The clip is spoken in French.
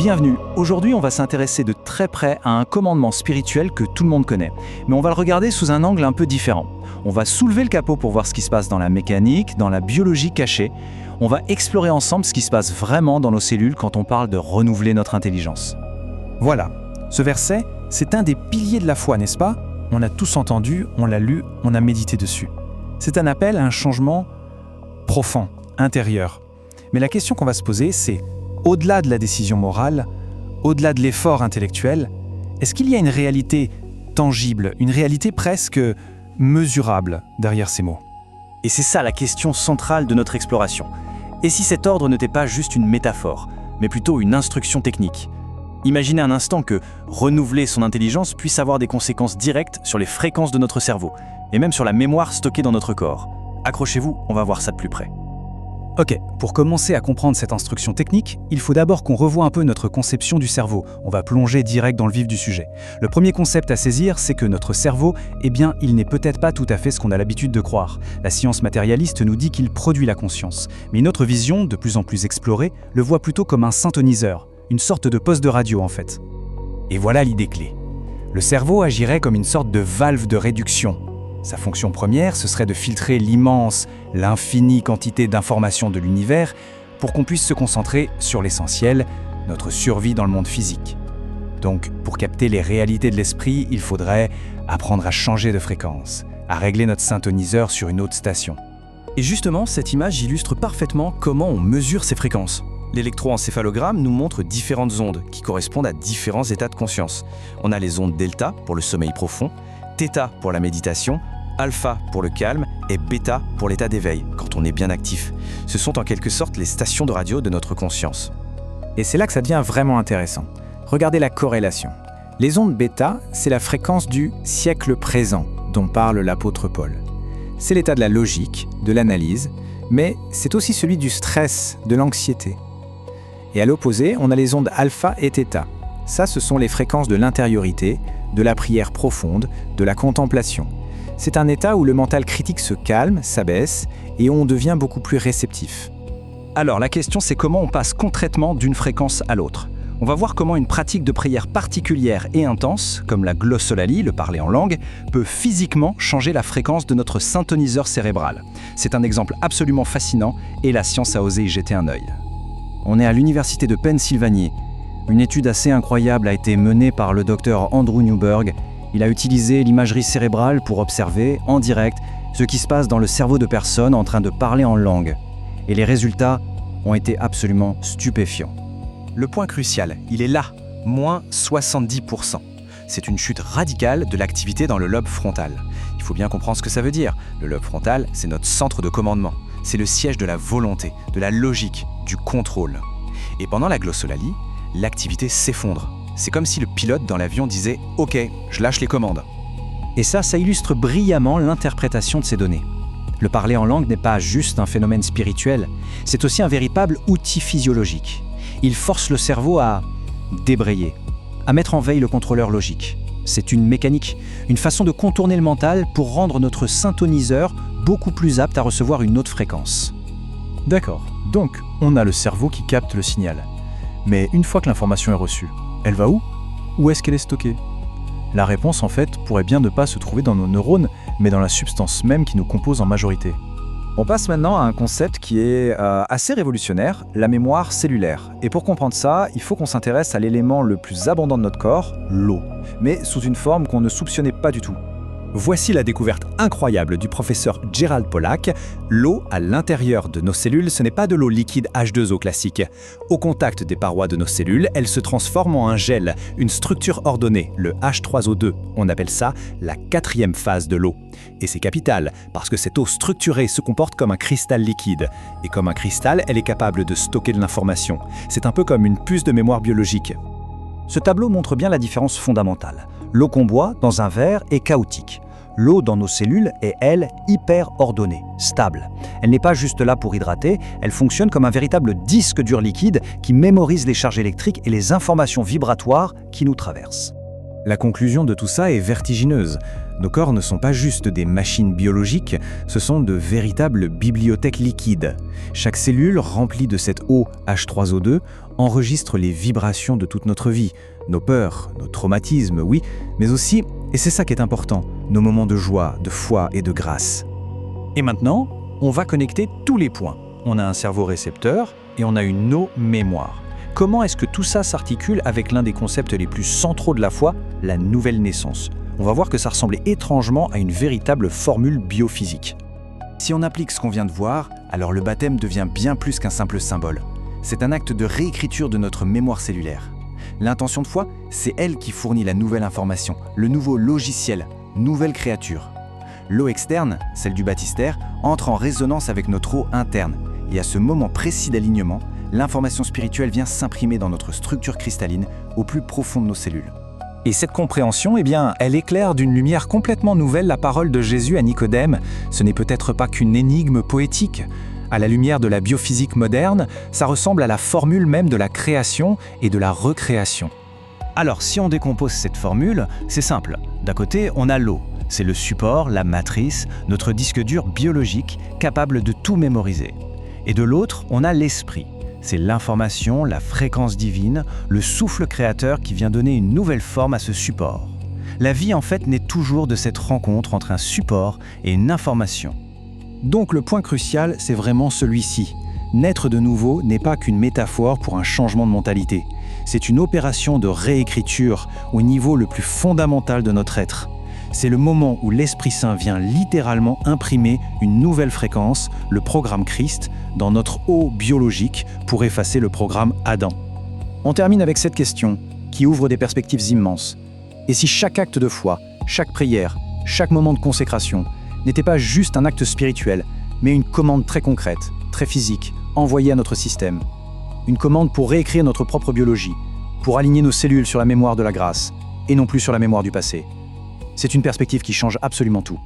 Bienvenue. Aujourd'hui, on va s'intéresser de très près à un commandement spirituel que tout le monde connaît. Mais on va le regarder sous un angle un peu différent. On va soulever le capot pour voir ce qui se passe dans la mécanique, dans la biologie cachée. On va explorer ensemble ce qui se passe vraiment dans nos cellules quand on parle de renouveler notre intelligence. Voilà, ce verset, c'est un des piliers de la foi, n'est-ce pas? On a tous entendu, on l'a lu, on a médité dessus. C'est un appel à un changement profond, intérieur. Mais la question qu'on va se poser, c'est, au-delà de la décision morale, au-delà de l'effort intellectuel, est-ce qu'il y a une réalité tangible, une réalité presque mesurable derrière ces mots? Et c'est ça la question centrale de notre exploration. Et si cet ordre n'était pas juste une métaphore, mais plutôt une instruction technique? Imaginez un instant que renouveler son intelligence puisse avoir des conséquences directes sur les fréquences de notre cerveau, et même sur la mémoire stockée dans notre corps. Accrochez-vous, on va voir ça de plus près. Ok, pour commencer à comprendre cette instruction technique, il faut d'abord qu'on revoie un peu notre conception du cerveau. On va plonger direct dans le vif du sujet. Le premier concept à saisir, c'est que notre cerveau, il n'est peut-être pas tout à fait ce qu'on a l'habitude de croire. La science matérialiste nous dit qu'il produit la conscience. Mais une autre vision, de plus en plus explorée, le voit plutôt comme un synthoniseur, une sorte de poste de radio en fait. Et voilà l'idée clé. Le cerveau agirait comme une sorte de valve de réduction. Sa fonction première, ce serait de filtrer l'infinie quantité d'informations de l'univers pour qu'on puisse se concentrer sur l'essentiel, notre survie dans le monde physique. Donc, pour capter les réalités de l'esprit, il faudrait apprendre à changer de fréquence, à régler notre synthoniseur sur une autre station. Et justement, cette image illustre parfaitement comment on mesure ces fréquences. L'électroencéphalogramme nous montre différentes ondes qui correspondent à différents états de conscience. On a les ondes delta pour le sommeil profond, θ pour la méditation, alpha pour le calme et bêta pour l'état d'éveil, quand on est bien actif. Ce sont en quelque sorte les stations de radio de notre conscience. Et c'est là que ça devient vraiment intéressant. Regardez la corrélation. Les ondes bêta, c'est la fréquence du siècle présent dont parle l'apôtre Paul. C'est l'état de la logique, de l'analyse, mais c'est aussi celui du stress, de l'anxiété. Et à l'opposé, on a les ondes alpha et θ. Ça, ce sont les fréquences de l'intériorité, de la prière profonde, de la contemplation. C'est un état où le mental critique se calme, s'abaisse, et où on devient beaucoup plus réceptif. Alors, la question, c'est comment on passe concrètement d'une fréquence à l'autre. On va voir comment une pratique de prière particulière et intense, comme la glossolalie, le parler en langue, peut physiquement changer la fréquence de notre synthoniseur cérébral. C'est un exemple absolument fascinant, et la science a osé y jeter un œil. On est à l'université de Pennsylvanie. Une étude assez incroyable a été menée par le docteur Andrew Newberg. Il a utilisé l'imagerie cérébrale pour observer, en direct, ce qui se passe dans le cerveau de personnes en train de parler en langue. Et les résultats ont été absolument stupéfiants. Le point crucial, il est là, moins 70%. C'est une chute radicale de l'activité dans le lobe frontal. Il faut bien comprendre ce que ça veut dire. Le lobe frontal, c'est notre centre de commandement. C'est le siège de la volonté, de la logique, du contrôle. Et pendant la glossolalie, l'activité s'effondre. C'est comme si le pilote dans l'avion disait « Ok, je lâche les commandes ». Et ça illustre brillamment l'interprétation de ces données. Le parler en langue n'est pas juste un phénomène spirituel, c'est aussi un véritable outil physiologique. Il force le cerveau à débrayer, à mettre en veille le contrôleur logique. C'est une mécanique, une façon de contourner le mental pour rendre notre synthoniseur beaucoup plus apte à recevoir une autre fréquence. D'accord, donc on a le cerveau qui capte le signal. Mais une fois que l'information est reçue, elle va où? Où est-ce qu'elle est stockée? La réponse, en fait, pourrait bien ne pas se trouver dans nos neurones, mais dans la substance même qui nous compose en majorité. On passe maintenant à un concept qui est assez révolutionnaire, la mémoire cellulaire. Et pour comprendre ça, il faut qu'on s'intéresse à l'élément le plus abondant de notre corps, l'eau, mais sous une forme qu'on ne soupçonnait pas du tout. Voici la découverte incroyable du professeur Gerald Pollack. L'eau à l'intérieur de nos cellules, ce n'est pas de l'eau liquide H2O classique. Au contact des parois de nos cellules, elle se transforme en un gel, une structure ordonnée, le H3O2. On appelle ça la 4e phase de l'eau. Et c'est capital, parce que cette eau structurée se comporte comme un cristal liquide. Et comme un cristal, elle est capable de stocker de l'information. C'est un peu comme une puce de mémoire biologique. Ce tableau montre bien la différence fondamentale. L'eau qu'on boit dans un verre est chaotique. L'eau dans nos cellules est, elle, hyper ordonnée, stable. Elle n'est pas juste là pour hydrater, elle fonctionne comme un véritable disque dur liquide qui mémorise les charges électriques et les informations vibratoires qui nous traversent. La conclusion de tout ça est vertigineuse. Nos corps ne sont pas juste des machines biologiques, ce sont de véritables bibliothèques liquides. Chaque cellule remplie de cette eau H3O2 enregistre les vibrations de toute notre vie, nos peurs, nos traumatismes, oui, mais aussi, et c'est ça qui est important, nos moments de joie, de foi et de grâce. Et maintenant, on va connecter tous les points. On a un cerveau récepteur et on a une eau mémoire. Comment est-ce que tout ça s'articule avec l'un des concepts les plus centraux de la foi, la nouvelle naissance? On va voir que ça ressemblait étrangement à une véritable formule biophysique. Si on applique ce qu'on vient de voir, alors le baptême devient bien plus qu'un simple symbole. C'est un acte de réécriture de notre mémoire cellulaire. L'intention de foi, c'est elle qui fournit la nouvelle information, le nouveau logiciel, nouvelle créature. L'eau externe, celle du baptistère, entre en résonance avec notre eau interne. Et à ce moment précis d'alignement, l'information spirituelle vient s'imprimer dans notre structure cristalline, au plus profond de nos cellules. Et cette compréhension, elle éclaire d'une lumière complètement nouvelle la parole de Jésus à Nicodème. Ce n'est peut-être pas qu'une énigme poétique. À la lumière de la biophysique moderne, ça ressemble à la formule même de la création et de la recréation. Alors, si on décompose cette formule, c'est simple. D'un côté, on a l'eau. C'est le support, la matrice, notre disque dur biologique capable de tout mémoriser. Et de l'autre, on a l'esprit. C'est l'information, la fréquence divine, le souffle créateur qui vient donner une nouvelle forme à ce support. La vie, en fait, naît toujours de cette rencontre entre un support et une information. Donc le point crucial, c'est vraiment celui-ci. Naître de nouveau n'est pas qu'une métaphore pour un changement de mentalité. C'est une opération de réécriture au niveau le plus fondamental de notre être. C'est le moment où l'Esprit Saint vient littéralement imprimer une nouvelle fréquence, le programme Christ, dans notre eau biologique pour effacer le programme Adam. On termine avec cette question, qui ouvre des perspectives immenses. Et si chaque acte de foi, chaque prière, chaque moment de consécration, n'était pas juste un acte spirituel, mais une commande très concrète, très physique, envoyée à notre système. Une commande pour réécrire notre propre biologie, pour aligner nos cellules sur la mémoire de la grâce, et non plus sur la mémoire du passé. C'est une perspective qui change absolument tout.